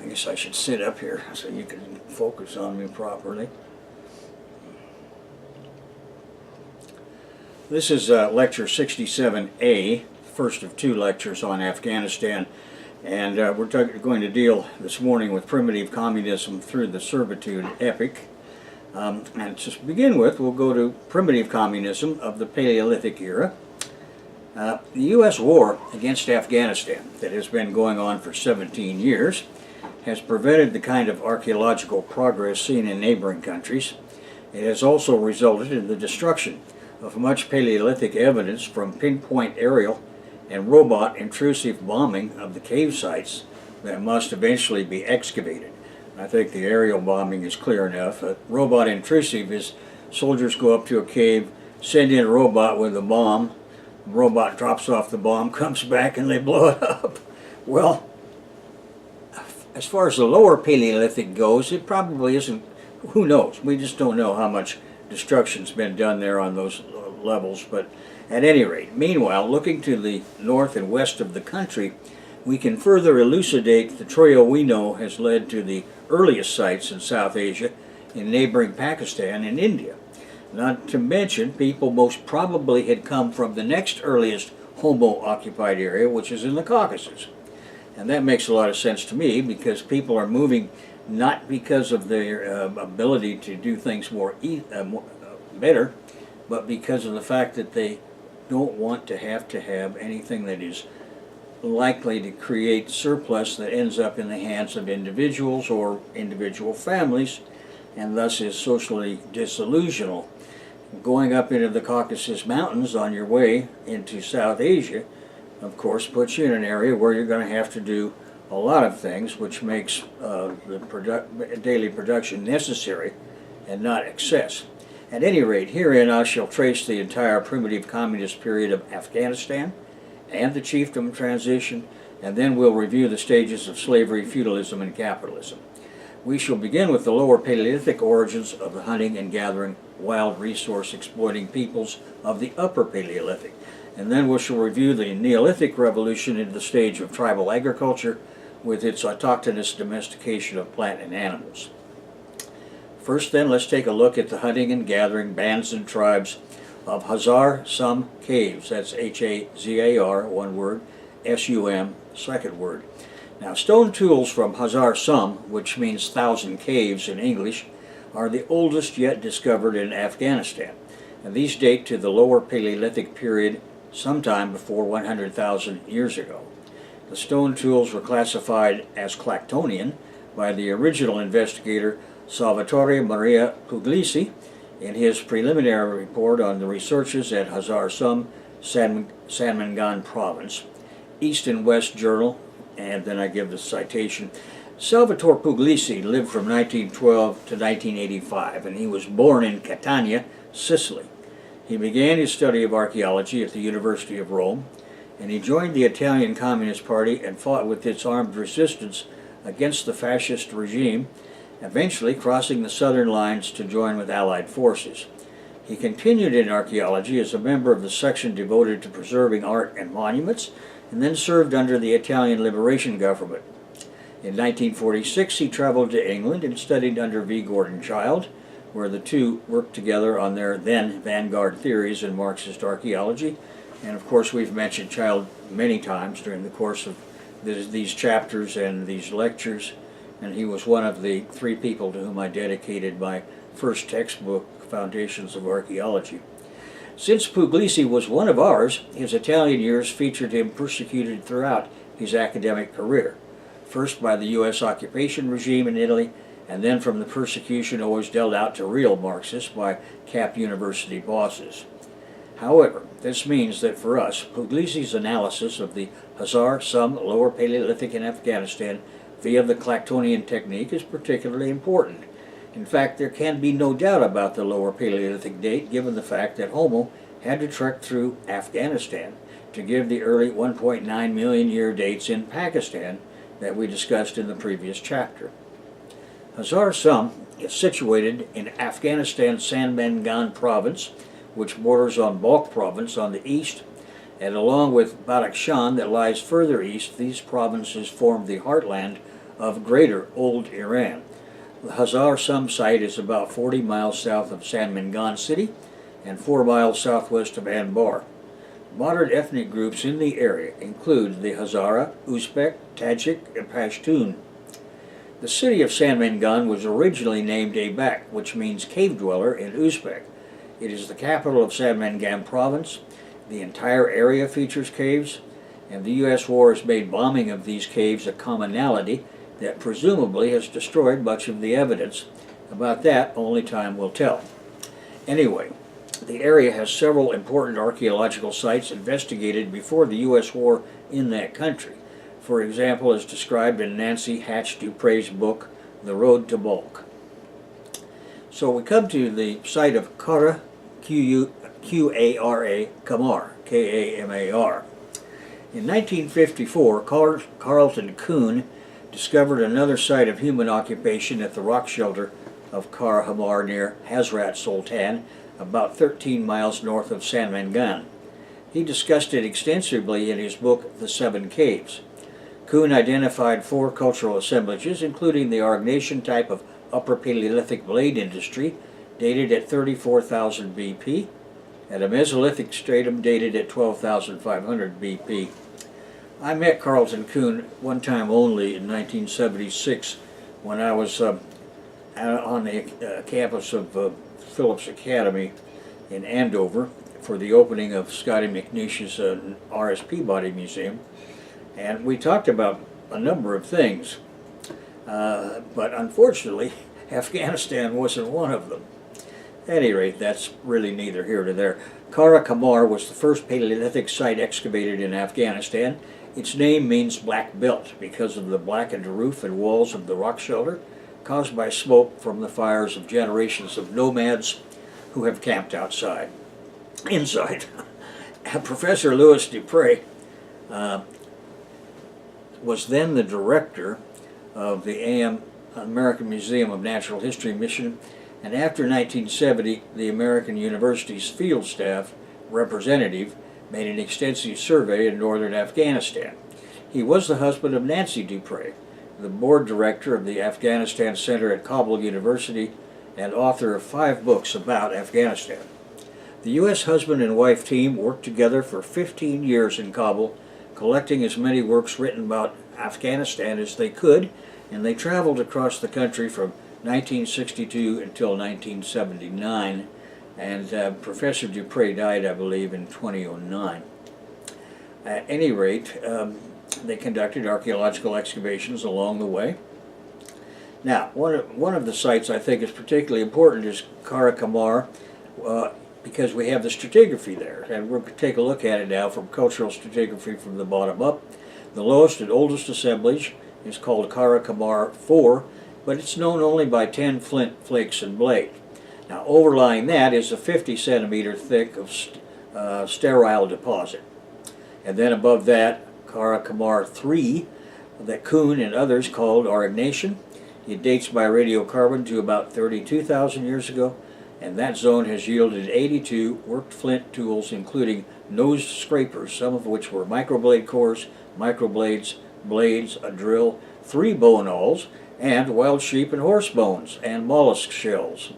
guess I should sit up here so you can focus on me properly. This is lecture 67A, first of two lectures on Afghanistan, and we're going to deal this morning with primitive communism through the Servitude Epoch. And to begin with, we'll go to primitive communism of the Paleolithic era. The U.S. war against Afghanistan that has been going on for 17 years has prevented the kind of archaeological progress seen in neighboring countries. It has also resulted in the destruction of much Paleolithic evidence from pinpoint aerial and robot intrusive bombing of the cave sites that must eventually be excavated. I think the aerial bombing is clear enough. Robot intrusive is soldiers go up to a cave, send in a robot with a bomb, the robot drops off the bomb, comes back, and they blow it up. Well, as far as the lower Paleolithic goes, it probably isn't, who knows? We just don't know how much destruction's been done there on those levels, but at any rate, meanwhile, looking to the north and west of the country, we can further elucidate the trail we know has led to the earliest sites in South Asia, in neighboring Pakistan and India. Not to mention, people most probably had come from the next earliest Homo-occupied area, which is in the Caucasus. And that makes a lot of sense to me, because people are moving not because of their ability to do things better, but because of the fact that they don't want to have anything that is likely to create surplus that ends up in the hands of individuals or individual families, and thus is socially disillusional. Going up into the Caucasus Mountains on your way into South Asia, of course, puts you in an area where you're going to have to do a lot of things, which makes the daily production necessary and not excess. At any rate, herein I shall trace the entire primitive communist period of Afghanistan and the chiefdom transition, and then we'll review the stages of slavery, feudalism, and capitalism. We shall begin with the lower Paleolithic origins of the hunting and gathering, wild resource exploiting peoples of the upper Paleolithic, and then we shall review the Neolithic revolution into the stage of tribal agriculture with its autochthonous domestication of plant and animals. First then, let's take a look at the hunting and gathering bands and tribes of Hazar Sum caves. That's H-A-Z-A-R, one word, S-U-M, second word. Now, stone tools from Hazar Sum, which means thousand caves in English, are the oldest yet discovered in Afghanistan, and these date to the lower Paleolithic period sometime before 100,000 years ago. The stone tools were classified as Clactonian by the original investigator Salvatore Maria Puglisi in his preliminary report on the researches at Hazar Sum, Sanmangan Province, East and West Journal, and then I give the citation. Salvatore Puglisi lived from 1912 to 1985, and he was born in Catania, Sicily. He began his study of archaeology at the University of Rome, and he joined the Italian Communist Party and fought with its armed resistance against the fascist regime, eventually crossing the southern lines to join with Allied forces. He continued in archaeology as a member of the section devoted to preserving art and monuments, and then served under the Italian Liberation Government. In 1946, he traveled to England and studied under V. Gordon Childe, where the two worked together on their then vanguard theories in Marxist archaeology. And of course, we've mentioned Childe many times during the course of these chapters and these lectures, and he was one of the three people to whom I dedicated my first textbook, Foundations of Archaeology. Since Puglisi was one of ours, his Italian years featured him persecuted throughout his academic career, first by the U.S. occupation regime in Italy, and then from the persecution always dealt out to real Marxists by Cap University bosses. However, this means that for us, Puglisi's analysis of the Hazar Sum Lower Paleolithic in Afghanistan via the Clactonian technique is particularly important. In fact, there can be no doubt about the Lower Paleolithic date, given the fact that Homo had to trek through Afghanistan to give the early 1.9 million year dates in Pakistan that we discussed in the previous chapter. Hazar Sum is situated in Afghanistan's Sanmangan Province, which borders on Balkh Province on the east, and along with Badakhshan that lies further east, these provinces form the heartland of Greater Old Iran. The Hazar Sum site is about 40 miles south of Sanmengan city and 4 miles southwest of Anbar. Modern ethnic groups in the area include the Hazara, Uzbek, Tajik, and Pashtun. The city of Sanmengan was originally named Aybak, which means cave dweller in Uzbek. It is the capital of Sanmengan province. The entire area features caves, and the U.S. war has made bombing of these caves a commonality that presumably has destroyed much of the evidence. About that, only time will tell. Anyway, the area has several important archaeological sites investigated before the U.S. war in that country. For example, as described in Nancy Hatch Dupre's book, The Road to Balkh. So we come to the site of Cara, Q-A-R-A, Kamar, K-A-M-A-R. In 1954, Carlton Kuhn discovered another site of human occupation at the rock shelter of Cara Hamar near Hazrat Sultan, about 13 miles north of Sanmengan. He discussed it extensively in his book, The Seven Caves. Kuhn identified 4 cultural assemblages, including the Aurignacian type of Upper Paleolithic blade industry, dated at 34,000 BP, and a Mesolithic stratum dated at 12,500 BP. I met Carlton Kuhn one time only in 1976 when I was on the campus of Phillips Academy in Andover for the opening of Scotty McNish's RSP Body Museum. And we talked about a number of things, but unfortunately, Afghanistan wasn't one of them. At any rate, that's really neither here nor there. Cara Kamar was the first Paleolithic site excavated in Afghanistan. Its name means black belt because of the blackened roof and walls of the rock shelter caused by smoke from the fires of generations of nomads who have camped inside. Professor Louis Dupre was then the director of the American Museum of Natural History mission, and after 1970, the American University's field staff representative made an extensive survey in northern Afghanistan. He was the husband of Nancy Dupre, the board director of the Afghanistan Center at Kabul University and author of 5 books about Afghanistan. The U.S. husband and wife team worked together for 15 years in Kabul, collecting as many works written about Afghanistan as they could, and they traveled across the country from 1962 until 1979, and Professor Dupre died, I believe, in 2009. At any rate, they conducted archaeological excavations along the way. Now, one of the sites I think is particularly important is Cara Kamar, because we have the stratigraphy there, and we're going to take a look at it now from cultural stratigraphy from the bottom up. The lowest and oldest assemblage is called Cara Kamar 4, but it's known only by 10 flint flakes and blade. Now, overlying that is a 50 centimeter thick of sterile deposit. And then above that, Cara Kamar 3, that Kuhn and others called Aurignacian. It dates by radiocarbon to about 32,000 years ago, and that zone has yielded 82 worked flint tools, including nosed scrapers, some of which were microblade cores, microblades, blades, a drill, 3 bone awls, and wild sheep and horse bones, and mollusk shells.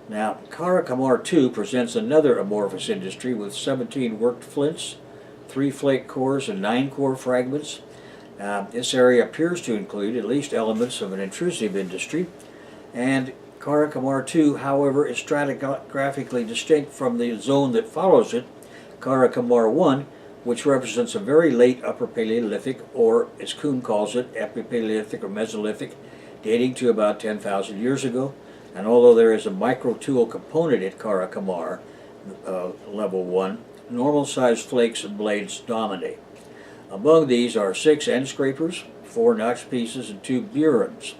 Now, Cara Kamar 2 presents another amorphous industry with 17 worked flints, 3 flake cores, and 9 core fragments. This area appears to include at least elements of an intrusive industry, and Cara Kamar 2, however, is stratigraphically distinct from the zone that follows it, Cara Kamar 1, which represents a very late Upper Paleolithic, or as Kuhn calls it, Epipaleolithic or Mesolithic, dating to about 10,000 years ago. And although there is a micro-tool component at Cara Kamar, level 1, normal-sized flakes and blades dominate. Among these are 6 end scrapers, 4 notch pieces, and 2 burins.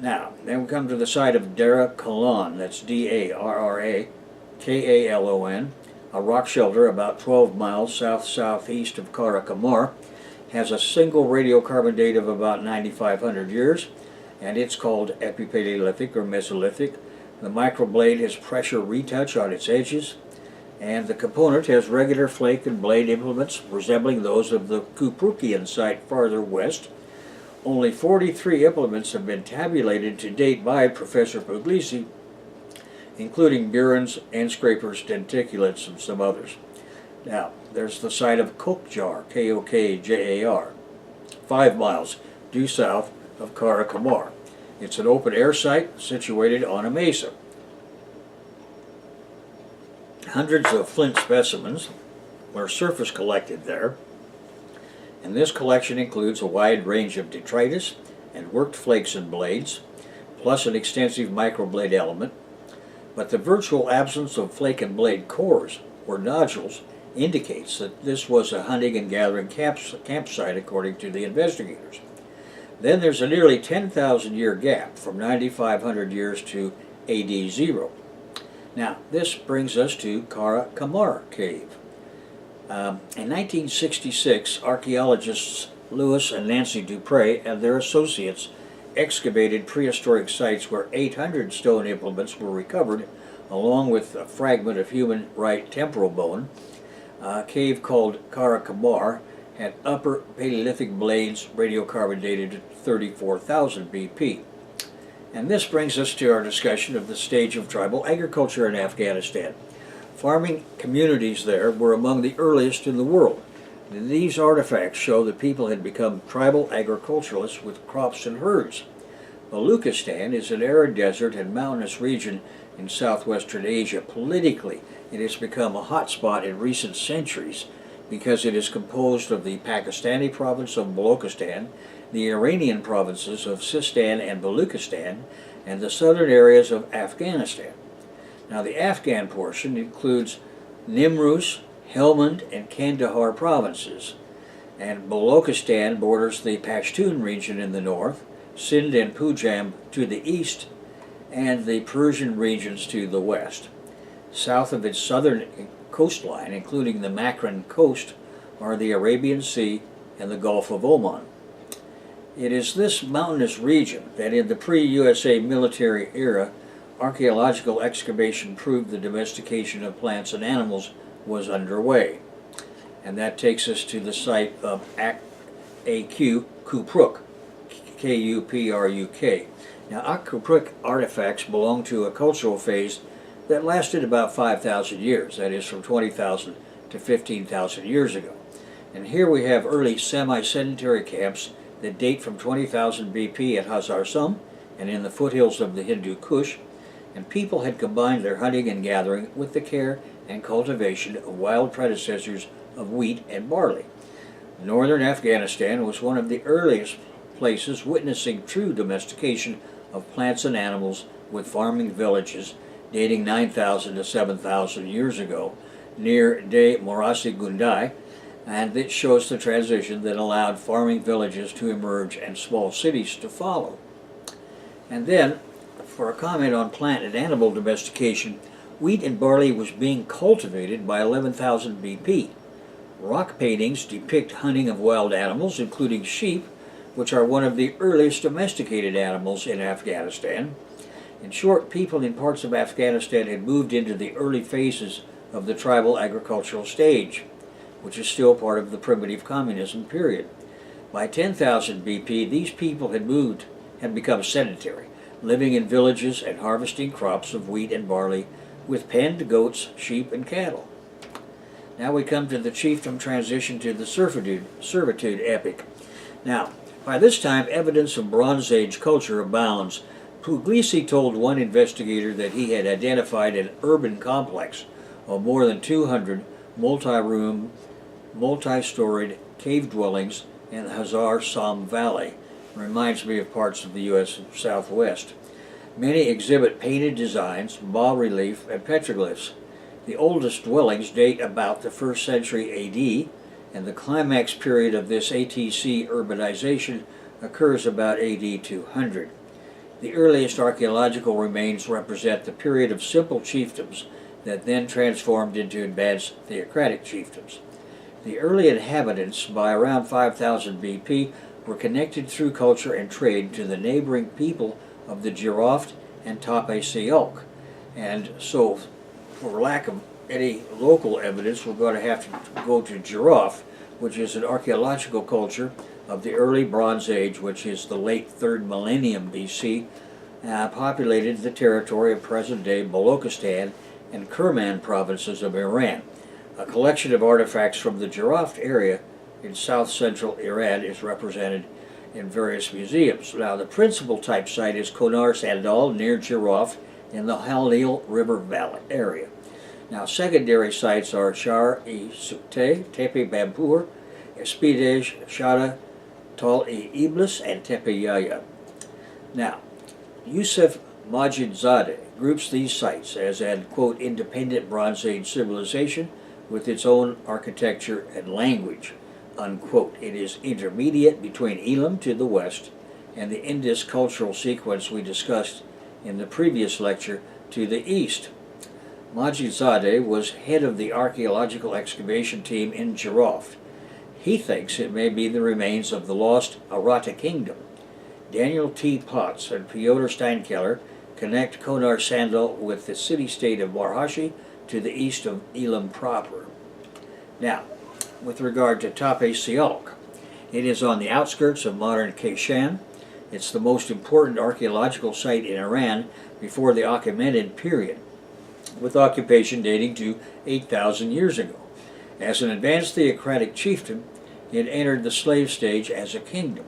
Now, then we come to the site of Dara Kalon, that's D-A-R-R-A, K-A-L-O-N, a rock shelter about 12 miles south-southeast of Cara Kamar, has a single radiocarbon date of about 9,500 years, and it's called Epipaleolithic or Mesolithic. The microblade has pressure retouch on its edges, and the component has regular flake and blade implements resembling those of the Kuprukian site farther west, Only 43 implements have been tabulated to date by Professor Puglisi, including burins and scrapers, denticulates, and some others. Now, there's the site of Kokjar, Kokjar, 5 miles due south of Cara, Kamar. It's an open-air site situated on a mesa. Hundreds of flint specimens were surface collected there, and this collection includes a wide range of detritus and worked flakes and blades, plus an extensive microblade element, but the virtual absence of flake and blade cores or nodules indicates that this was a hunting and gathering campsite according to the investigators. Then there's a nearly 10,000 year gap from 9,500 years to AD 0. Now this brings us to Cara Kamar Cave. In 1966, archaeologists Lewis and Nancy Dupre and their associates excavated prehistoric sites where 800 stone implements were recovered, along with a fragment of human right temporal bone. A cave called Cara Kamar had upper Paleolithic blades radiocarbon dated 34,000 BP. And this brings us to our discussion of the stage of tribal agriculture in Afghanistan. Farming communities there were among the earliest in the world. These artifacts show that people had become tribal agriculturalists with crops and herds. Baluchistan is an arid desert and mountainous region in southwestern Asia. Politically, it has become a hotspot in recent centuries because it is composed of the Pakistani province of Balochistan, the Iranian provinces of Sistan and Baluchistan, and the southern areas of Afghanistan. Now the Afghan portion includes Nimruz, Helmand, and Kandahar provinces, and Balochistan borders the Pashtun region in the north, Sindh and Punjab to the east, and the Persian regions to the west. South of its southern coastline, including the Makran coast, are the Arabian Sea and the Gulf of Oman. It is this mountainous region that in the pre-USA military era, archaeological excavation proved the domestication of plants and animals was underway. And that takes us to the site of Kupruk, Kupruk. Now, Kupruk artifacts belong to a cultural phase that lasted about 5,000 years, that is from 20,000 to 15,000 years ago. And here we have early semi-sedentary camps that date from 20,000 BP at Hazar Sum and in the foothills of the Hindu Kush, and people had combined their hunting and gathering with the care and cultivation of wild predecessors of wheat and barley. Northern Afghanistan was one of the earliest places witnessing true domestication of plants and animals, with farming villages dating 9,000 to 7,000 years ago near De Morasi Gundai, and it shows the transition that allowed farming villages to emerge and small cities to follow. And then, for a comment on plant and animal domestication, wheat and barley was being cultivated by 11,000 BP. Rock paintings depict hunting of wild animals, including sheep, which are one of the earliest domesticated animals in Afghanistan. In short, people in parts of Afghanistan had moved into the early phases of the tribal agricultural stage, which is still part of the primitive communism period. By 10,000 BP, these people had become sedentary, living in villages and harvesting crops of wheat and barley with penned goats, sheep, and cattle. Now we come to the chiefdom transition to the Servitude Epoch. Now, by this time, evidence of Bronze Age culture abounds. Puglisi told one investigator that he had identified an urban complex of more than 200 multi-room, multi-storied cave dwellings in the Hazar Sam Valley. Reminds me of parts of the U.S. Southwest. Many exhibit painted designs, bas-relief, and petroglyphs. The oldest dwellings date about the 1st century AD, and the climax period of this ATC urbanization occurs about AD 200. The earliest archaeological remains represent the period of simple chiefdoms that then transformed into advanced theocratic chiefdoms. The early inhabitants, by around 5,000 BP, were connected through culture and trade to the neighboring people of the Jiroft and Tape Sialk. And so, for lack of any local evidence, we're going to have to go to Jiroft, which is an archaeological culture of the early Bronze Age, which is the late 3rd millennium BC, populated the territory of present-day Balochistan and Kerman provinces of Iran. A collection of artifacts from the Jaraft area in south-central Iran is represented in various museums. Now, the principal type site is Konar Sandal near Jaraft in the Halil River Valley area. Now, secondary sites are Shar-e-Sukte, Tepe Bampur, Espidej, Shada, Tal-e-Iblis, and Tepe Yahya. Now, Yusuf Majid-Zadeh groups these sites as an, quote, independent Bronze Age civilization with its own architecture and language, unquote. It is intermediate between Elam to the west and the Indus cultural sequence we discussed in the previous lecture to the east. Majid-Zadeh was head of the archaeological excavation team in Jaraft. He thinks it may be the remains of the lost Arata kingdom. Daniel T. Potts and Piotr Steinkeller connect Konar Sandal with the city-state of Warhashi to the east of Elam proper. Now, with regard to Tepe Sialk, it is on the outskirts of modern Kashan. It's the most important archaeological site in Iran before the Achaemenid period, with occupation dating to 8,000 years ago. As an advanced theocratic chieftain, it entered the slave stage as a kingdom.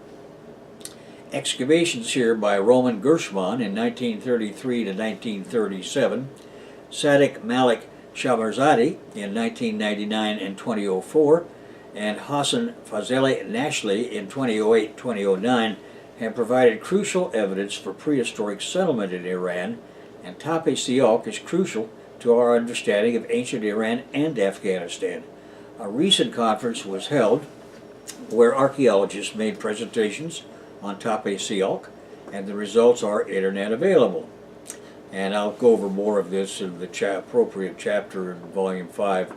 Excavations here by Roman Gershman in 1933 to 1937, Sadiq Malik Shahrazadi in 1999 and 2004, and Hassan Fazeli Nashli in 2008-2009 have provided crucial evidence for prehistoric settlement in Iran, and Tepe Sialk is crucial to our understanding of ancient Iran and Afghanistan. A recent conference was held where archaeologists made presentations on Tepe Sialk, and the results are internet available. And I'll go over more of this in the appropriate chapter in Volume 5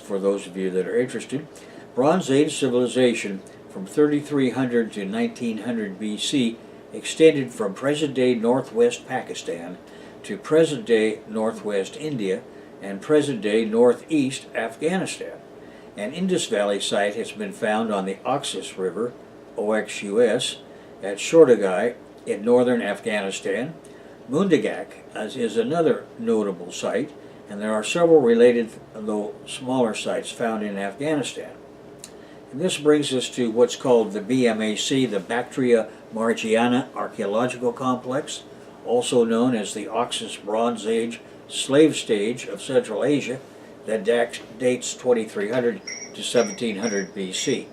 for those of you that are interested. Bronze Age civilization from 3300 to 1900 BC extended from present-day northwest Pakistan to present-day northwest India and present-day northeast Afghanistan. An Indus Valley site has been found on the Oxus River, OXUS, at Shortagai in northern Afghanistan. Mundagak is another notable site, and there are several related, though smaller, sites found in Afghanistan. And this brings us to what's called the BMAC, the Bactria Margiana Archaeological Complex, also known as the Oxus Bronze Age Slave Stage of Central Asia, that dates 2300 to 1700 BC.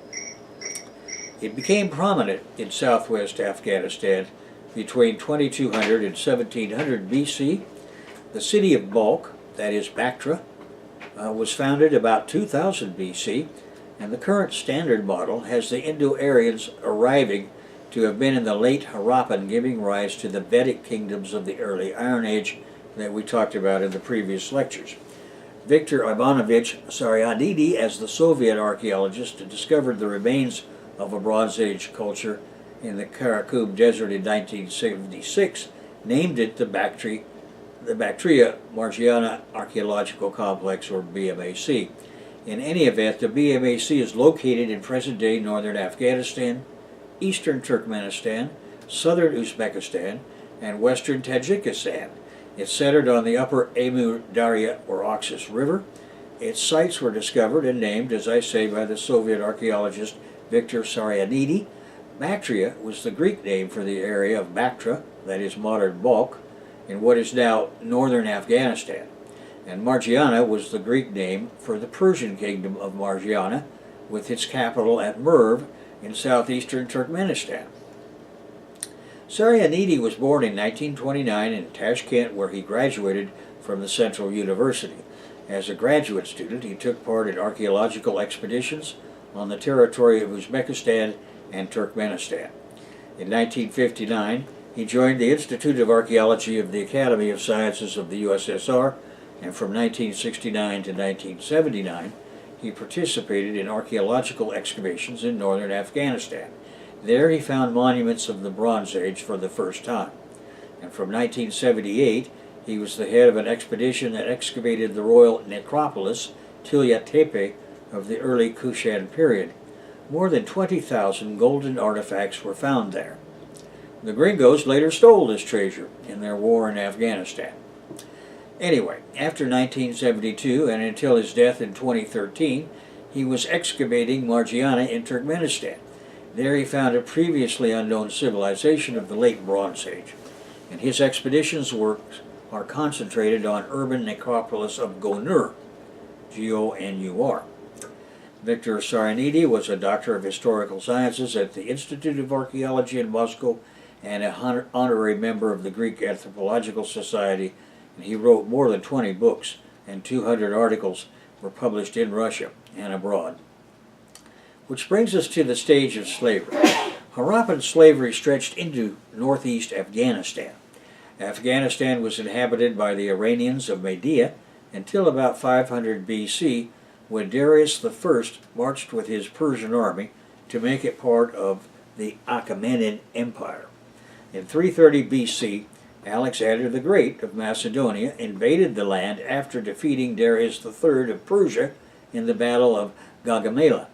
It became prominent in southwest Afghanistan between 2200 and 1700 BC. The city of Balkh, that is Bactra, was founded about 2000 BC, and the current standard model has the Indo-Aryans arriving to have been in the late Harappan, giving rise to the Vedic kingdoms of the early Iron Age that we talked about in the previous lectures. Viktor Ivanovich Sarianidi, as the Soviet archaeologist, discovered the remains of a Bronze Age culture in the Karakum Desert in 1976, named it the Bactria Margiana Archaeological Complex, or BMAC. In any event, the BMAC is located in present-day northern Afghanistan, eastern Turkmenistan, southern Uzbekistan, and western Tajikistan. It's centered on the upper Amur Darya, or Oxus River. Its sites were discovered and named, as I say, by the Soviet archaeologist Viktor Sarianidi. Bactria was the Greek name for the area of Bactra, that is modern Balkh, in what is now northern Afghanistan. And Margiana was the Greek name for the Persian kingdom of Margiana, with its capital at Merv in southeastern Turkmenistan. Sarianidi was born in 1929 in Tashkent, where he graduated from the Central University. As a graduate student, he took part in archaeological expeditions on the territory of Uzbekistan and Turkmenistan. In 1959, he joined the Institute of Archaeology of the Academy of Sciences of the USSR, and from 1969 to 1979, he participated in archaeological excavations in northern Afghanistan. There he found monuments of the Bronze Age for the first time. And from 1978, he was the head of an expedition that excavated the royal necropolis, Tilya Tepe, of the early Kushan period. More than 20,000 golden artifacts were found there. The gringos later stole this treasure in their war in Afghanistan. Anyway, after 1972 and until his death in 2013, he was excavating Margiana in Turkmenistan. There he found a previously unknown civilization of the late Bronze Age, and his expeditions works are concentrated on urban necropolis of Gonur, G-O-N-U-R. Victor Saranidi was a doctor of historical sciences at the Institute of Archaeology in Moscow and an honorary member of the Greek Anthropological Society, and he wrote more than 20 books, and 200 articles were published in Russia and abroad. Which brings us to the stage of slavery. Harappan slavery stretched into northeast Afghanistan. Afghanistan was inhabited by the Iranians of Media until about 500 BC, when Darius I marched with his Persian army to make it part of the Achaemenid Empire. In 330 BC, Alexander the Great of Macedonia invaded the land after defeating Darius III of Persia in the Battle of Gaugamela.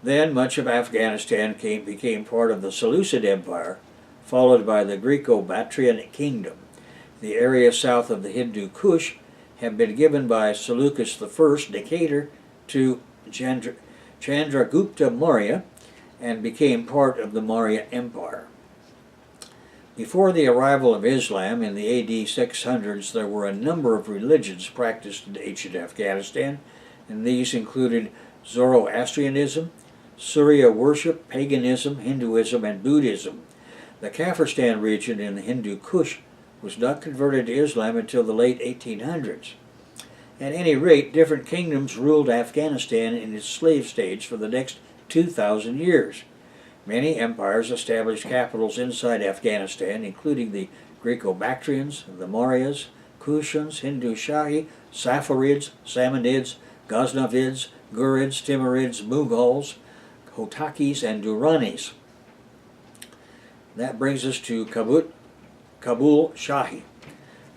Then much of Afghanistan became part of the Seleucid Empire, followed by the Greco-Bactrian Kingdom. The area south of the Hindu Kush had been given by Seleucus I, Decatur, to Chandragupta Maurya and became part of the Maurya Empire. Before the arrival of Islam in the AD 600s, there were a number of religions practiced in ancient Afghanistan, and these included Zoroastrianism, Surya worship, paganism, Hinduism, and Buddhism. The Kafirstan region in the Hindu Kush was not converted to Islam until the late 1800s. At any rate, different kingdoms ruled Afghanistan in its slave stage for the next 2,000 years. Many empires established capitals inside Afghanistan, including the Greco-Bactrians, the Mauryas, Kushans, Hindu Shahi, Saffarids, Samanids, Ghaznavids, Ghurids, Timurids, Mughals, Hotakis, and Duranis. That brings us to Kabul Shahi.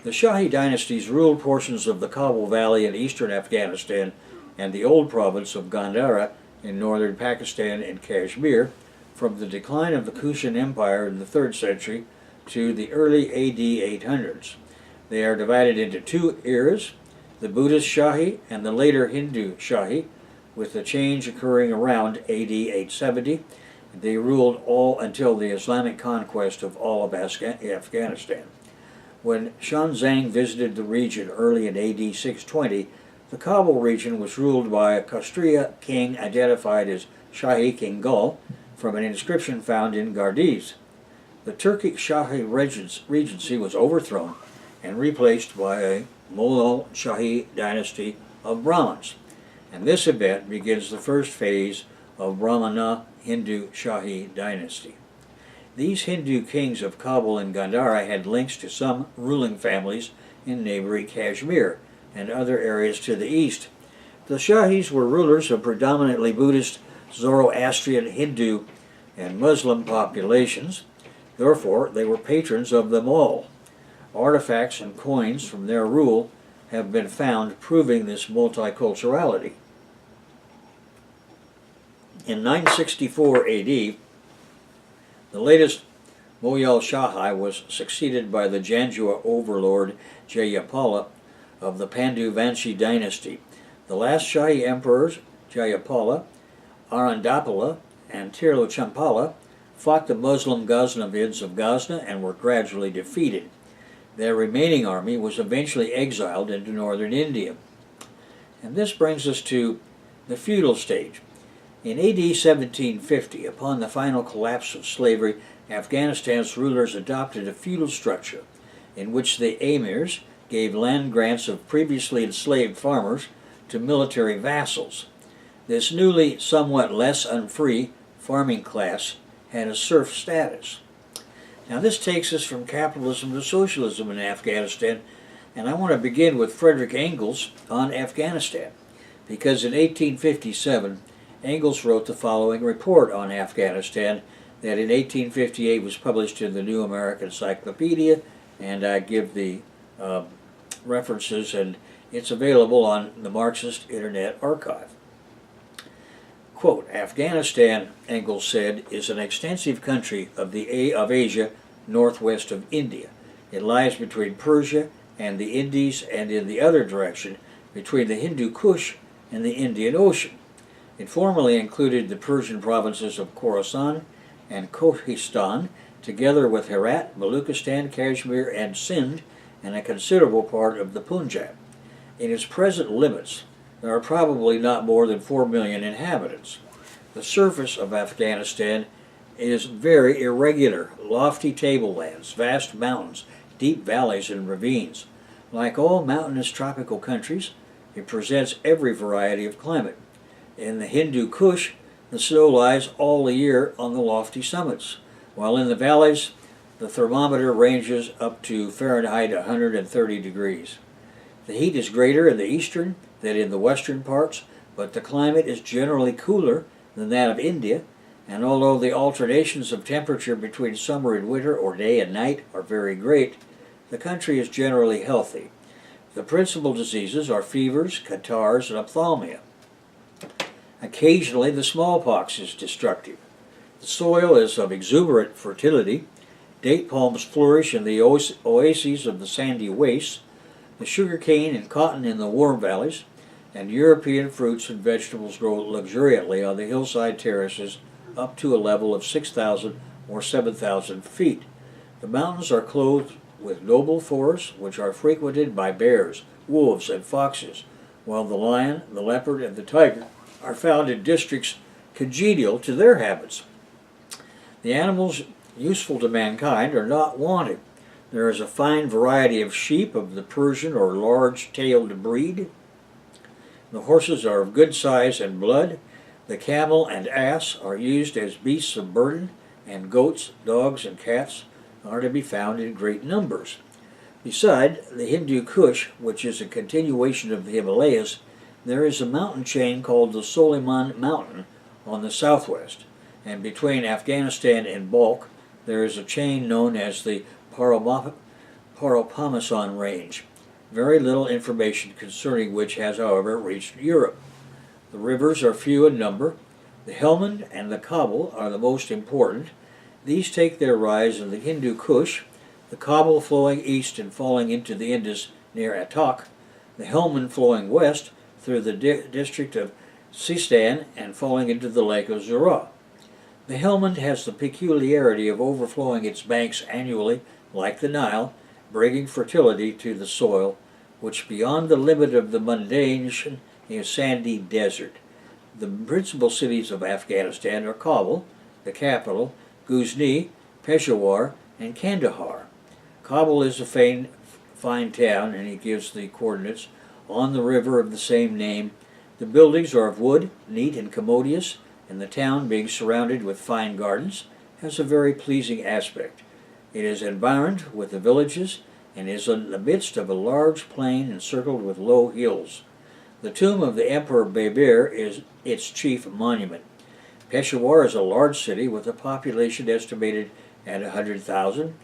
The Shahi dynasties ruled portions of the Kabul Valley in eastern Afghanistan and the old province of Gandhara in northern Pakistan and Kashmir from the decline of the Kushan Empire in the 3rd century to the early AD 800s. They are divided into two eras, the Buddhist Shahi and the later Hindu Shahi, with the change occurring around AD 870. They ruled all until the Islamic conquest of all of Afghanistan. When Xuanzang visited the region early in AD 620, the Kabul region was ruled by a Kashtriya king identified as Shahi Kingal from an inscription found in Gardiz. The Turkic Shahi regency was overthrown and replaced by a Mughal Shahi dynasty of Brahmins. And this event begins the first phase of Brahmana Hindu Shahi dynasty. These Hindu kings of Kabul and Gandhara had links to some ruling families in neighboring Kashmir and other areas to the east. The Shahis were rulers of predominantly Buddhist, Zoroastrian, Hindu, and Muslim populations. Therefore, they were patrons of them all. Artifacts and coins from their rule have been found proving this multiculturality. In 964 AD, the latest Moghal Shahi was succeeded by the Janjua overlord Jayapala of the Pandu Vanshi dynasty. The last Shahi emperors, Jayapala, Arandapala, and Tirlochampala, fought the Muslim Ghaznavids of Ghazna and were gradually defeated. Their remaining army was eventually exiled into northern India. And this brings us to the feudal stage. In AD 1750, upon the final collapse of slavery, Afghanistan's rulers adopted a feudal structure in which the emirs gave land grants of previously enslaved farmers to military vassals. This newly somewhat less unfree farming class had a serf status. Now this takes us from capitalism to socialism in Afghanistan, and I want to begin with Frederick Engels on Afghanistan, because in 1857 Engels wrote the following report on Afghanistan that in 1858 was published in the New American Encyclopedia, and I give the references, and it's available on the Marxist Internet Archive. Quote, Afghanistan, Engels said, is an extensive country of Asia northwest of India. It lies between Persia and the Indies and in the other direction between the Hindu Kush and the Indian Ocean. It formerly included the Persian provinces of Khorasan and Kohistan, together with Herat, Baluchistan, Kashmir, and Sindh, and a considerable part of the Punjab. In its present limits, there are probably not more than 4 million inhabitants. The surface of Afghanistan is very irregular, lofty tablelands, vast mountains, deep valleys and ravines. Like all mountainous tropical countries, it presents every variety of climate. In the Hindu Kush, the snow lies all the year on the lofty summits, while in the valleys, the thermometer ranges up to Fahrenheit 130 degrees. The heat is greater in the eastern than in the western parts, but the climate is generally cooler than that of India, and although the alternations of temperature between summer and winter or day and night are very great, the country is generally healthy. The principal diseases are fevers, catarrhs, and ophthalmia. Occasionally, the smallpox is destructive. The soil is of exuberant fertility. Date palms flourish in the oases of the sandy wastes, the sugar cane and cotton in the warm valleys, and European fruits and vegetables grow luxuriantly on the hillside terraces up to a level of 6,000 or 7,000 feet. The mountains are clothed with noble forests, which are frequented by bears, wolves, and foxes, while the lion, the leopard, and the tiger are found in districts congenial to their habits. The animals useful to mankind are not wanted. There is a fine variety of sheep of the Persian or large-tailed breed. The horses are of good size and blood. The camel and ass are used as beasts of burden, and goats, dogs, and cats are to be found in great numbers. Beside the Hindu Kush, which is a continuation of the Himalayas, there is a mountain chain called the Suleiman Mountain on the southwest, and between Afghanistan and Balkh there is a chain known as the Paropamasan Range, very little information concerning which has, however, reached Europe. The rivers are few in number. The Helmand and the Kabul are the most important. These take their rise in the Hindu Kush, the Kabul flowing east and falling into the Indus near Attock, the Helmand flowing west through the district of Sistan and falling into the lake of Zura. The Helmand has the peculiarity of overflowing its banks annually, like the Nile, bringing fertility to the soil, which beyond the limit of the mundane is sandy desert. The principal cities of Afghanistan are Kabul, the capital, Ghuzni, Peshawar, and Kandahar. Kabul is a fine town, and he gives the coordinates, on the river of the same name. The buildings are of wood, neat and commodious, and the town, being surrounded with fine gardens, has a very pleasing aspect. It is environed with the villages, and is in the midst of a large plain encircled with low hills. The tomb of the Emperor Babur is its chief monument. Peshawar is a large city with a population estimated at 100,000,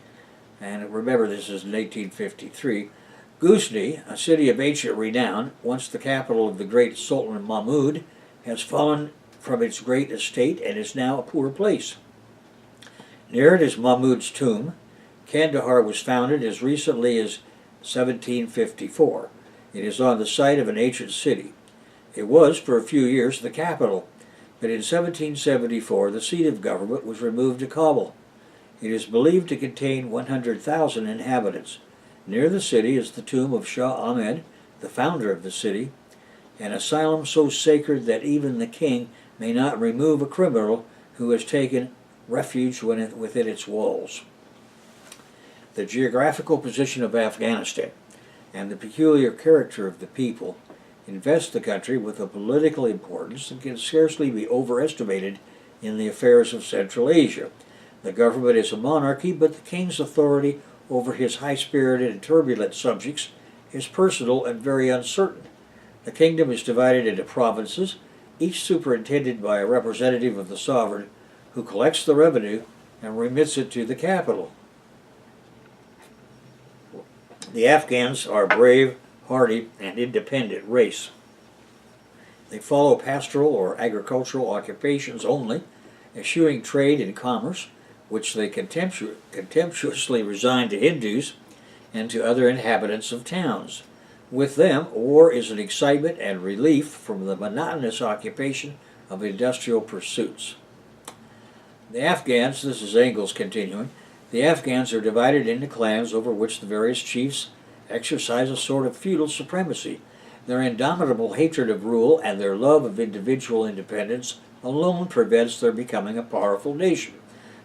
and remember this is in 1853. Ghuzni, a city of ancient renown, once the capital of the great Sultan Mahmud, has fallen from its great estate and is now a poor place. Near it is Mahmud's tomb. Kandahar was founded as recently as 1754. It is on the site of an ancient city. It was, for a few years, the capital, but in 1774 the seat of government was removed to Kabul. It is believed to contain 100,000 inhabitants. Near the city is the tomb of Shah Ahmed, the founder of the city, an asylum so sacred that even the king may not remove a criminal who has taken refuge within its walls. The geographical position of Afghanistan and the peculiar character of the people invest the country with a political importance that can scarcely be overestimated in the affairs of Central Asia. The government is a monarchy, but the king's authority over his high-spirited and turbulent subjects is personal and very uncertain. The kingdom is divided into provinces, each superintended by a representative of the sovereign who collects the revenue and remits it to the capital. The Afghans are a brave, hardy, and independent race. They follow pastoral or agricultural occupations only, eschewing trade and commerce, which they contemptuously resign to Hindus and to other inhabitants of towns. With them, war is an excitement and relief from the monotonous occupation of industrial pursuits. The Afghans, this is Engels continuing, the Afghans are divided into clans over which the various chiefs exercise a sort of feudal supremacy. Their indomitable hatred of rule and their love of individual independence alone prevents their becoming a powerful nation.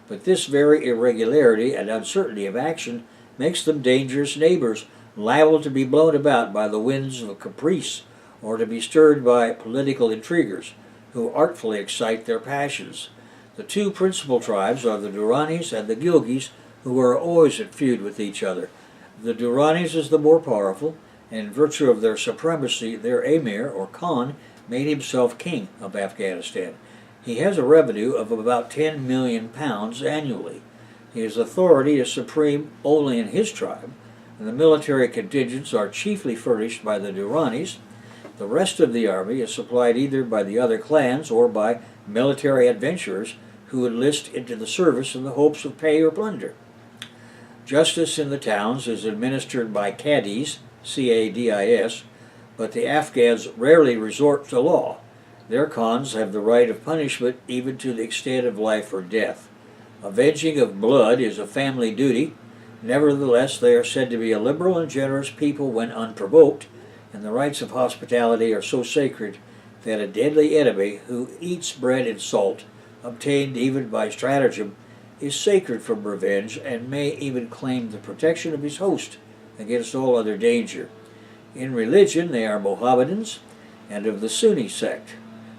But this very irregularity and uncertainty of action makes them dangerous neighbors, liable to be blown about by the winds of caprice or to be stirred by political intriguers who artfully excite their passions. The two principal tribes are the Duranis and the Gilgis, who are always at feud with each other. The Duranis is the more powerful, and in virtue of their supremacy, their emir, or Khan, made himself king of Afghanistan. He has a revenue of about 10 million pounds annually. His authority is supreme only in his tribe, and the military contingents are chiefly furnished by the Duranis. The rest of the army is supplied either by the other clans or by military adventurers who enlist into the service in the hopes of pay or plunder. Justice in the towns is administered by cadis, C-A-D-I-S, but the Afghans rarely resort to law. Their khans have the right of punishment even to the extent of life or death. Avenging of blood is a family duty. Nevertheless, they are said to be a liberal and generous people when unprovoked, and the rights of hospitality are so sacred that a deadly enemy who eats bread and salt, obtained even by stratagem, is sacred from revenge and may even claim the protection of his host against all other danger. In religion, they are Mohammedans and of the Sunni sect,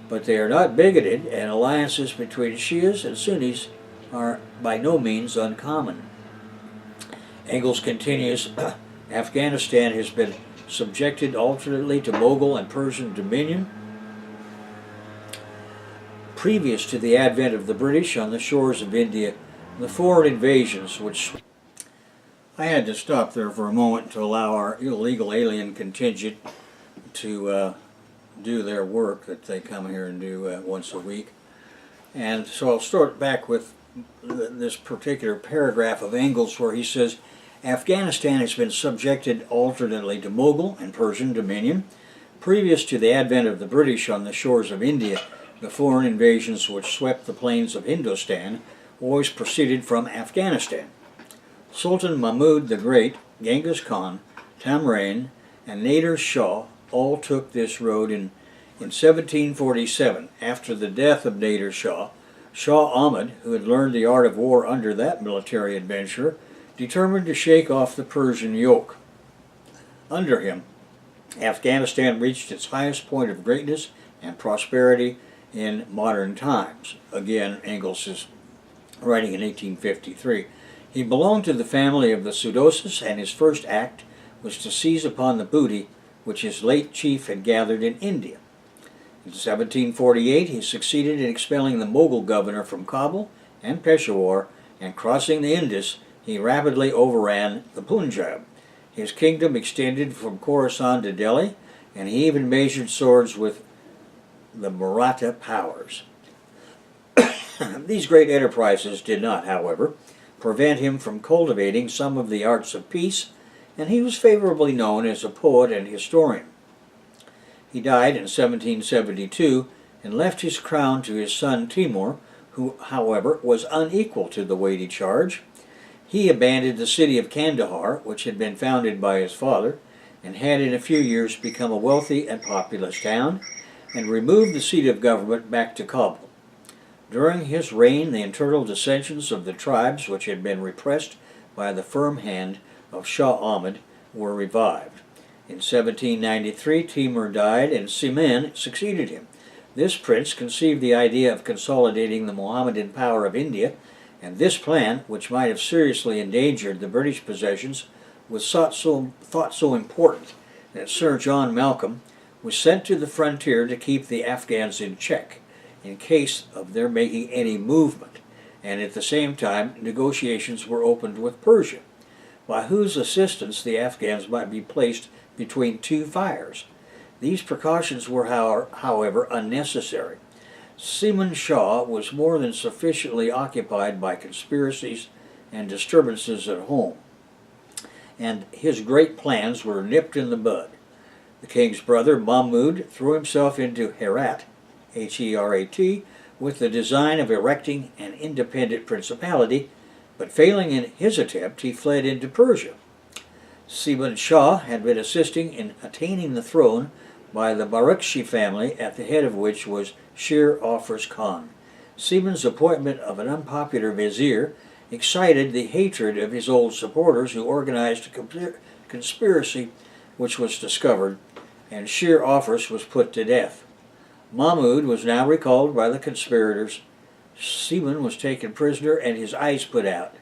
but they are not bigoted, and alliances between Shias and Sunnis are by no means uncommon. Engels continues, Afghanistan has been subjected alternately to Mughal and Persian dominion previous to the advent of the British on the shores of India. The foreign invasions which... I had to stop there for a moment to allow our illegal alien contingent to do their work that they come here and do once a week. And so I'll start back with this particular paragraph of Engels where he says, Afghanistan has been subjected alternately to Mughal and Persian dominion. Previous to the advent of the British on the shores of India, the foreign invasions which swept the plains of Hindustan always proceeded from Afghanistan. Sultan Mahmud the Great, Genghis Khan, Tamrain, and Nader Shah all took this road in 1747. After the death of Nader Shah, Shah Ahmed, who had learned the art of war under that military adventurer, determined to shake off the Persian yoke. Under him, Afghanistan reached its highest point of greatness and prosperity in modern times. Again, Engels is writing in 1853. He belonged to the family of the Sudosis, and his first act was to seize upon the booty which his late chief had gathered in India. In 1748, he succeeded in expelling the Mughal governor from Kabul and Peshawar, and crossing the Indus, he rapidly overran the Punjab. His kingdom extended from Khorasan to Delhi, and he even measured swords with the Maratha powers. These great enterprises did not, however, prevent him from cultivating some of the arts of peace, and he was favorably known as a poet and historian. He died in 1772 and left his crown to his son Timur, who, however, was unequal to the weighty charge. He abandoned the city of Kandahar, which had been founded by his father, and had in a few years become a wealthy and populous town, and removed the seat of government back to Kabul. During his reign, the internal dissensions of the tribes, which had been repressed by the firm hand of Shah Ahmed, were revived. In 1793, Timur died, and Simen succeeded him. This prince conceived the idea of consolidating the Mohammedan power of India, and this plan, which might have seriously endangered the British possessions, was thought so important that Sir John Malcolm was sent to the frontier to keep the Afghans in check, in case of their making any movement, and at the same time negotiations were opened with Persia, by whose assistance the Afghans might be placed between two fires. These precautions were, however, unnecessary. Seaman Shah was more than sufficiently occupied by conspiracies and disturbances at home, and his great plans were nipped in the bud. The king's brother, Mahmud, threw himself into Herat, H-E-R-A-T, with the design of erecting an independent principality, but failing in his attempt, he fled into Persia. Seaman Shah had been assisting in attaining the throne by the Barakshi family, at the head of which was Shir Office Khan. Seaman's appointment of an unpopular vizier excited the hatred of his old supporters, who organized a conspiracy which was discovered, and Shir Office was put to death. Mahmud was now recalled by the conspirators. Seaman was taken prisoner and his eyes put out.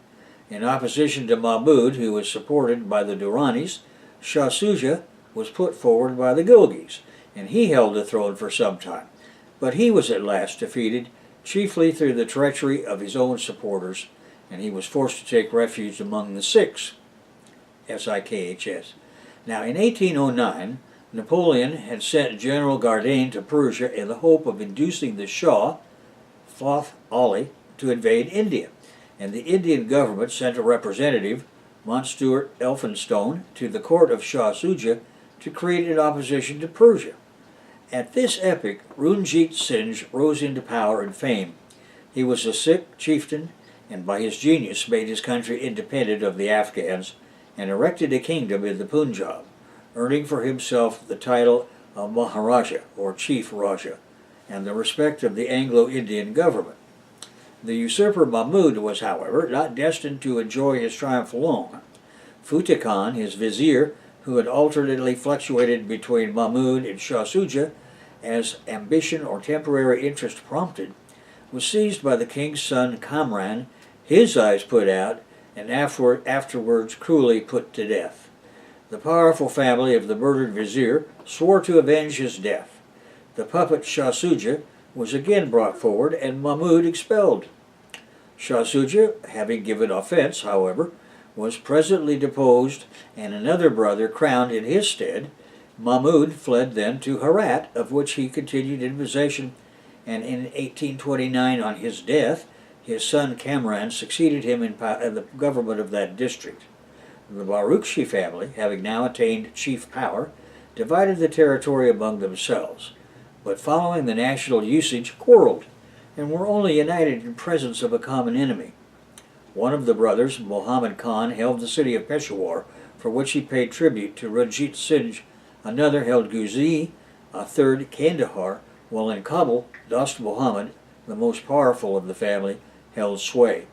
In opposition to Mahmud, who was supported by the Duranis, Shah Shuja was put forward by the Gilgis, and he held the throne for some time. But he was at last defeated, chiefly through the treachery of his own supporters, and he was forced to take refuge among the Sikhs, S-I-K-H-S. Now, in 1809, Napoleon had sent General Gardain to Persia in the hope of inducing the Shah, Fath Ali, to invade India, and the Indian government sent a representative, Mountstuart Elphinstone, to the court of Shah Shuja to create an opposition to Persia. At this epoch, Runjeet Singh rose into power and fame. He was a Sikh chieftain, and by his genius made his country independent of the Afghans, and erected a kingdom in the Punjab, earning for himself the title of Maharaja, or Chief Raja, and the respect of the Anglo-Indian government. The usurper Mahmud was, however, not destined to enjoy his triumph long. Futteh Khan, his vizier, who had alternately fluctuated between Mahmud and Shah Shuja as ambition or temporary interest prompted, was seized by the king's son Kamran, his eyes put out, and afterwards cruelly put to death. The powerful family of the murdered vizier swore to avenge his death. The puppet Shah Shuja was again brought forward and Mahmud expelled. Shah Shuja, having given offense, however, was presently deposed and another brother crowned in his stead. Mahmud fled then to Herat, of which he continued in possession, and in 1829, on his death, his son Kamran succeeded him in the government of that district. The Barakshi family, having now attained chief power, divided the territory among themselves, but following the national usage, quarreled, and were only united in presence of a common enemy. One of the brothers, Muhammad Khan, held the city of Peshawar, for which he paid tribute to Runjeet Singh. Another held Ghuzni, a third Kandahar, while in Kabul, Dost Muhammad, the most powerful of the family, held sway.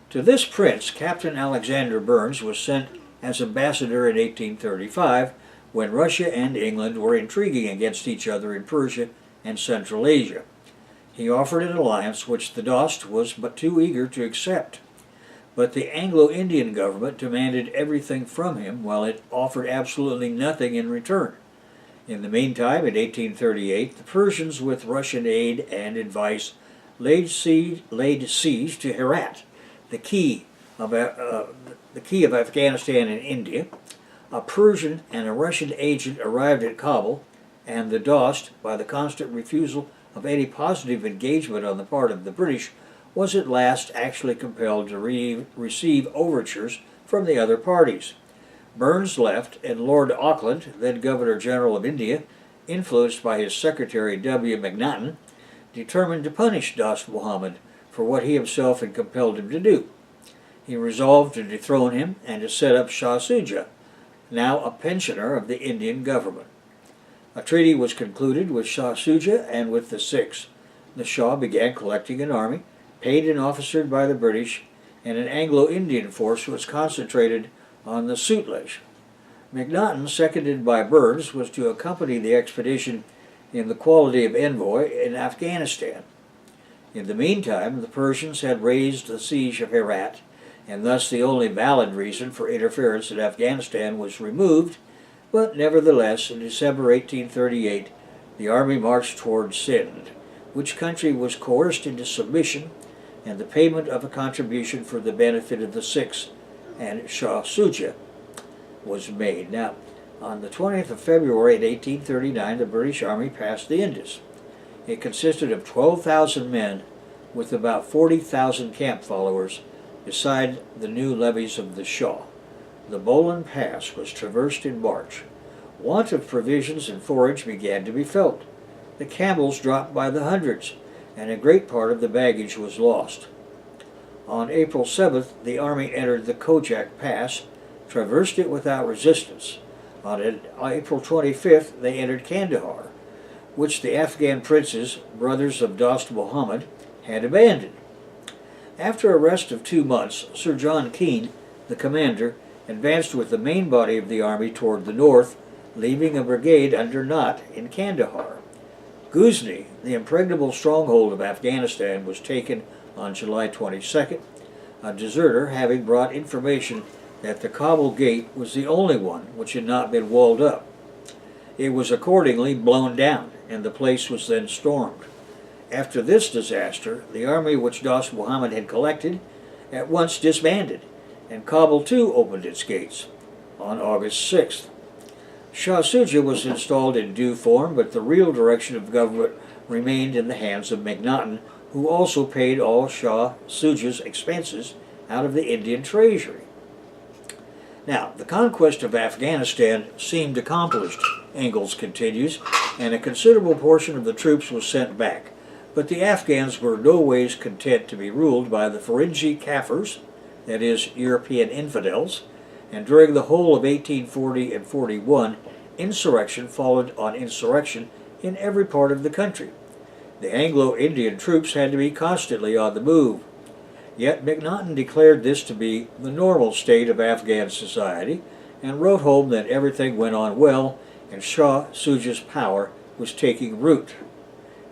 To this prince, Captain Alexander Burnes was sent as ambassador in 1835, when Russia and England were intriguing against each other in Persia and Central Asia. He offered an alliance which the Dost was but too eager to accept. But the Anglo-Indian government demanded everything from him, while it offered absolutely nothing in return. In the meantime, in 1838, the Persians, with Russian aid and advice, laid siege to Herat, the key of Afghanistan and India. A Persian and a Russian agent arrived at Kabul, and the Dost, by the constant refusal of any positive engagement on the part of the British, was at last actually compelled to receive overtures from the other parties. Burnes left, and Lord Auckland, then Governor-General of India, influenced by his secretary W. Macnaghten, determined to punish Dost Muhammad for what he himself had compelled him to do. He resolved to dethrone him and to set up Shah Shuja, now a pensioner of the Indian government. A treaty was concluded with Shah Shuja and with the Sikhs. The Shah began collecting an army, paid and officered by the British, and an Anglo-Indian force was concentrated on the Sutlej. Macnaghten, seconded by Burnes, was to accompany the expedition in the quality of envoy in Afghanistan. In the meantime, the Persians had raised the siege of Herat, and thus the only valid reason for interference in Afghanistan was removed, but nevertheless, in December 1838, the army marched toward Sindh, which country was coerced into submission, and the payment of a contribution for the benefit of the Sikhs and Shah Shuja was made. Now, On the 20th of February in 1839, the British Army passed the Indus. It consisted of 12,000 men with about 40,000 camp followers beside the new levies of the Shah. The Bolan Pass was traversed in March. Want of provisions and forage began to be felt. The camels dropped by the hundreds, and a great part of the baggage was lost. On April 7th, the army entered the Kojak Pass, traversed it without resistance. On April 25th, they entered Kandahar, which the Afghan princes, brothers of Dost Muhammad, had abandoned. After a rest of 2 months, Sir John Keane, the commander, advanced with the main body of the army toward the north, leaving a brigade under Nott in Kandahar. Ghuzni, the impregnable stronghold of Afghanistan, was taken on July 22nd, a deserter having brought information that the Kabul gate was the only one which had not been walled up. It was accordingly blown down, and the place was then stormed. After this disaster, the army which Dost Muhammad had collected at once disbanded, and Kabul too opened its gates on August 6th. Shah Shuja was installed in due form, but the real direction of government remained in the hands of Macnaghten, who also paid all Shah Shuja's expenses out of the Indian treasury. Now, the conquest of Afghanistan seemed accomplished, Engels continues, and a considerable portion of the troops was sent back. But the Afghans were no ways content to be ruled by the Feringhi Kafirs, that is, European infidels, and during the whole of 1840 and 41, insurrection followed on insurrection in every part of the country. The Anglo-Indian troops had to be constantly on the move. Yet Macnaghten declared this to be the normal state of Afghan society, and wrote home that everything went on well, and Shah Shuja's power was taking root.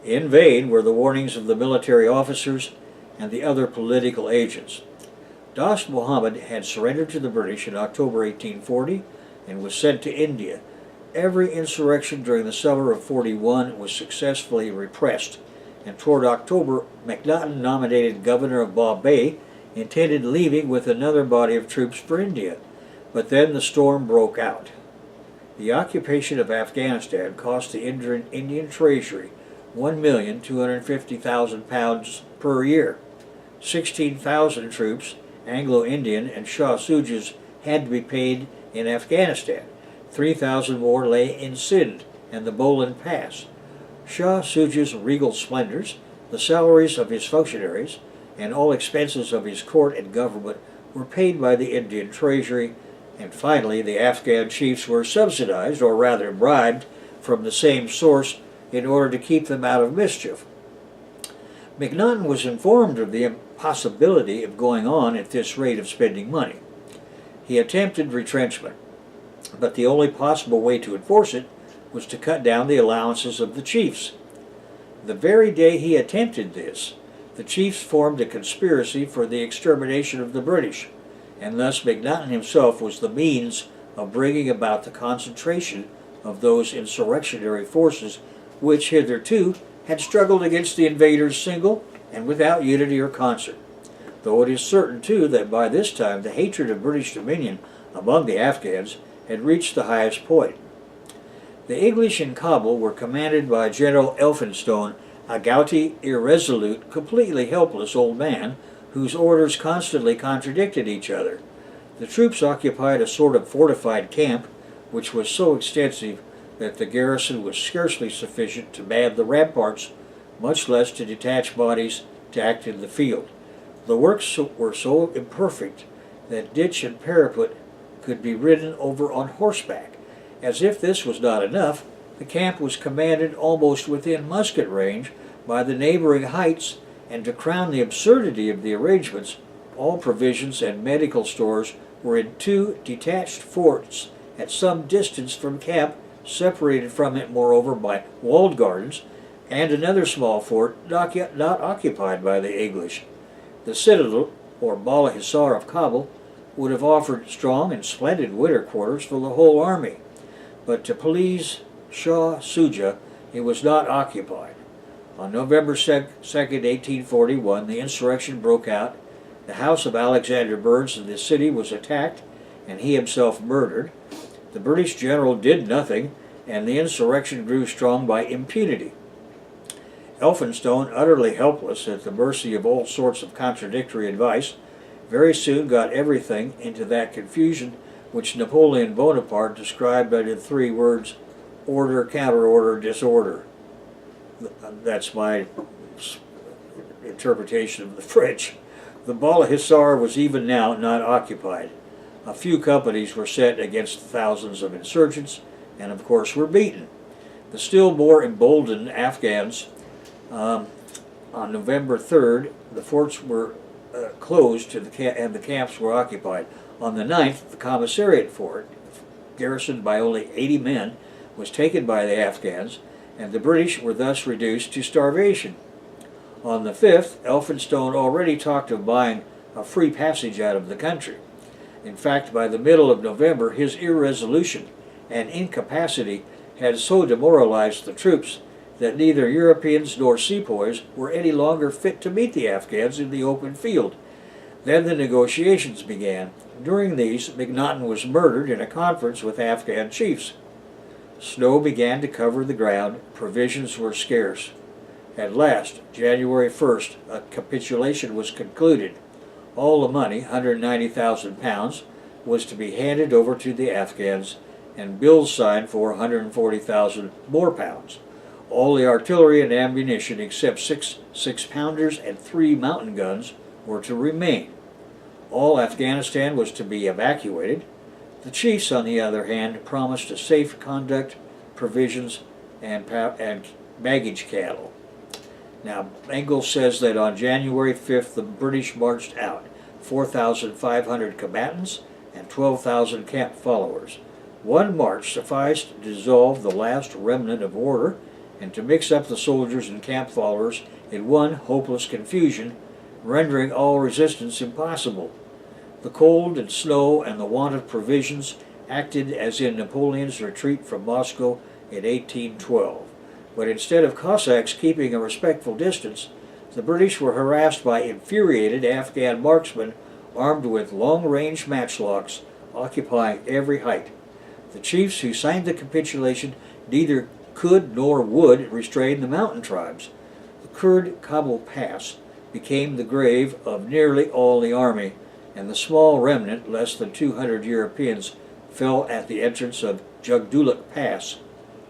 In vain were the warnings of the military officers and the other political agents. Dost Muhammad had surrendered to the British in October 1840 and was sent to India. Every insurrection during the summer of 41 was successfully repressed, and toward October, Macnaghten, nominated governor of Bombay, intended leaving with another body of troops for India. But then the storm broke out. The occupation of Afghanistan cost the Indian treasury £1,250,000 per year. 16,000 troops, Anglo-Indian and Shah Shuja's, had to be paid in Afghanistan. 3,000 more lay in Sindh and the Bolan Pass. Shah Shuja's regal splendors, the salaries of his functionaries, and all expenses of his court and government were paid by the Indian treasury, and finally the Afghan chiefs were subsidized, or rather bribed, from the same source in order to keep them out of mischief. Macnaghten was informed of the impossibility of going on at this rate of spending money. He attempted retrenchment, but the only possible way to enforce it was to cut down the allowances of the chiefs. The very day he attempted this, the chiefs formed a conspiracy for the extermination of the British, and thus Macnaghten himself was the means of bringing about the concentration of those insurrectionary forces which hitherto had struggled against the invaders single and without unity or concert. Though it is certain, too, that by this time the hatred of British dominion among the Afghans had reached the highest point. The English in Kabul were commanded by General Elphinstone, a gouty, irresolute, completely helpless old man whose orders constantly contradicted each other. The troops occupied a sort of fortified camp, which was so extensive that the garrison was scarcely sufficient to man the ramparts, much less to detach bodies to act in the field. The works were so imperfect that ditch and parapet could be ridden over on horseback. As if this was not enough, the camp was commanded almost within musket range by the neighboring heights, and to crown the absurdity of the arrangements, all provisions and medical stores were in 2 detached forts at some distance from camp, separated from it moreover by walled gardens, and another small fort not occupied by the English. The citadel, or Bala Hissar of Kabul, would have offered strong and splendid winter quarters for the whole army, but to please Shah Shuja it was not occupied. On November 2nd, 1841, the insurrection broke out. The house of Alexander Burns in the city was attacked, and he himself murdered. The British general did nothing, and the insurrection grew strong by impunity. Elphinstone, utterly helpless at the mercy of all sorts of contradictory advice, very soon got everything into that confusion which Napoleon Bonaparte described in 3 words: order, counter-order, disorder. That's my interpretation of the French. The Bala Hissar was even now not occupied. A few companies were sent against thousands of insurgents, and of course were beaten. The still more emboldened Afghans, on November 3rd, the forts were closed and the camps were occupied. On the 9th, the commissariat fort, garrisoned by only 80 men, was taken by the Afghans, and the British were thus reduced to starvation. On the 5th, Elphinstone already talked of buying a free passage out of the country. In fact, by the middle of November, his irresolution and incapacity had so demoralized the troops that neither Europeans nor sepoys were any longer fit to meet the Afghans in the open field. Then the negotiations began. During these, MacNaughton was murdered in a conference with Afghan chiefs. Snow began to cover the ground. Provisions were scarce. At last, January 1st, a capitulation was concluded. All the money, £190,000, was to be handed over to the Afghans, and bills signed for £140,000 more pounds. All the artillery and ammunition except 6-pounders and 3 mountain guns were to remain. All Afghanistan was to be evacuated. The chiefs, on the other hand, promised a safe conduct, provisions, and baggage cattle. Now, Engels says that on January 5th, the British marched out, 4,500 combatants and 12,000 camp followers. One march sufficed to dissolve the last remnant of order and to mix up the soldiers and camp followers in one hopeless confusion, rendering all resistance impossible. The cold and snow and the want of provisions acted as in Napoleon's retreat from Moscow in 1812. But instead of Cossacks keeping a respectful distance, the British were harassed by infuriated Afghan marksmen armed with long-range matchlocks occupying every height. The chiefs who signed the capitulation neither could nor would restrain the mountain tribes. The Kurd-Kabul Pass became the grave of nearly all the army, and the small remnant, less than 200 Europeans, fell at the entrance of Jugdulluk Pass.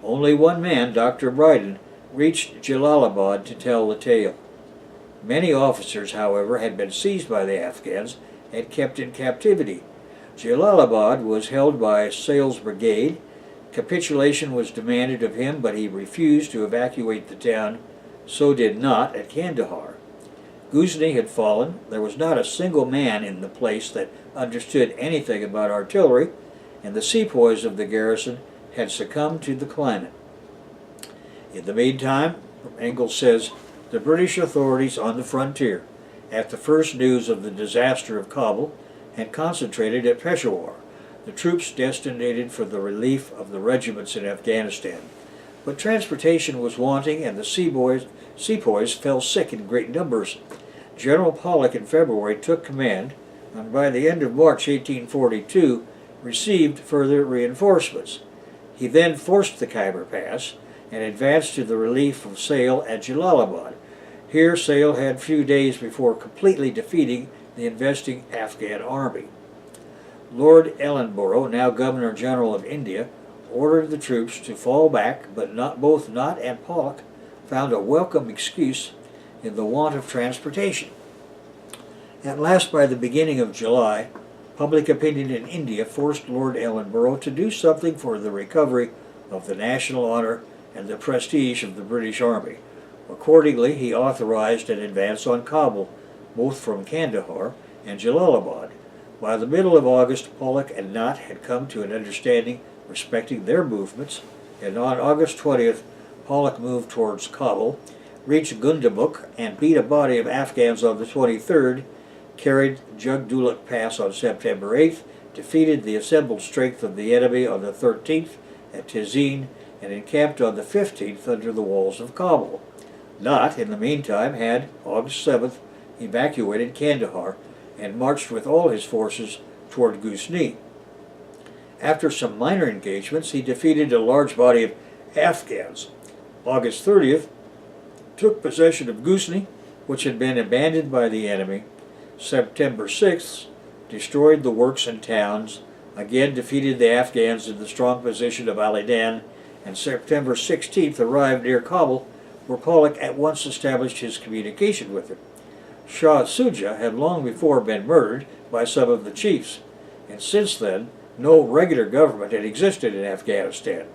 Only one man, Dr. Brydon, reached Jalalabad to tell the tale. Many officers, however, had been seized by the Afghans and kept in captivity. Jalalabad was held by Sale's brigade. Capitulation was demanded of him, but he refused to evacuate the town. So did not at Kandahar. Ghuzni had fallen. There was not a single man in the place that understood anything about artillery, and the sepoys of the garrison had succumbed to the climate. In the meantime, Engels says, the British authorities on the frontier, at the first news of the disaster of Kabul, had concentrated at Peshawar, the troops destined for the relief of the regiments in Afghanistan. But transportation was wanting, and the sepoys fell sick in great numbers. General Pollock in February took command, and by the end of March 1842 received further reinforcements. He then forced the Khyber Pass and advanced to the relief of Sale at Jalalabad. Here Sale had few days before completely defeating the investing Afghan army. Lord Ellenborough, now Governor-General of India, ordered the troops to fall back, but both Nott and Pollock found a welcome excuse in the want of transportation. At last, by the beginning of July, public opinion in India forced Lord Ellenborough to do something for the recovery of the national honor and the prestige of the British Army. Accordingly, he authorized an advance on Kabul, both from Kandahar and Jalalabad. By the middle of August, Pollock and Nott had come to an understanding respecting their movements, and on August 20th, Pollock moved towards Kabul, reached Gundamuk, and beat a body of Afghans on the 23rd, carried Jugdulluk Pass on September 8th, defeated the assembled strength of the enemy on the 13th at Tezeen, and encamped on the 15th under the walls of Kabul. Nott, in the meantime, had, August 7th, evacuated Kandahar and marched with all his forces toward Ghuzni. After some minor engagements, he defeated a large body of Afghans. August 30th, took possession of Ghuzni, which had been abandoned by the enemy. September 6th, destroyed the works and towns, again defeated the Afghans in the strong position of Alidan, and September 16th arrived near Kabul, where Pollock at once established his communication with him. Shah Shuja had long before been murdered by some of the chiefs, and since then no regular government had existed in Afghanistan.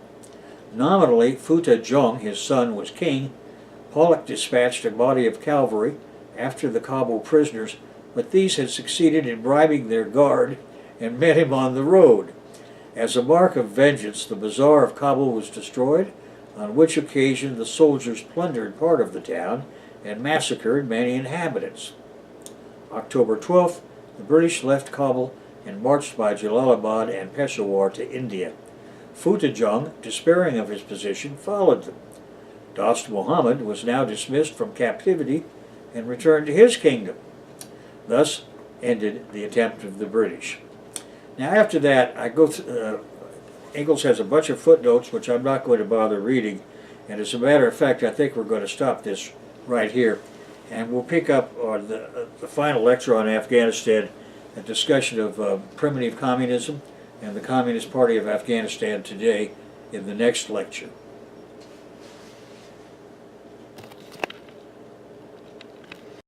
Nominally, Futa Jung, his son, was king. Pollock dispatched a body of cavalry after the Kabul prisoners, but these had succeeded in bribing their guard and met him on the road. As a mark of vengeance, the bazaar of Kabul was destroyed, on which occasion the soldiers plundered part of the town and massacred many inhabitants. October 12th, the British left Kabul and marched by Jalalabad and Peshawar to India. Futa Jung, despairing of his position, followed them. Dost Muhammad was now dismissed from captivity and returned to his kingdom. Thus ended the attempt of the British. Now after that, Engels has a bunch of footnotes which I'm not going to bother reading, and as a matter of fact, I think we're going to stop this right here, and we'll pick up on the final lecture on Afghanistan, a discussion of primitive communism and the Communist Party of Afghanistan today in the next lecture.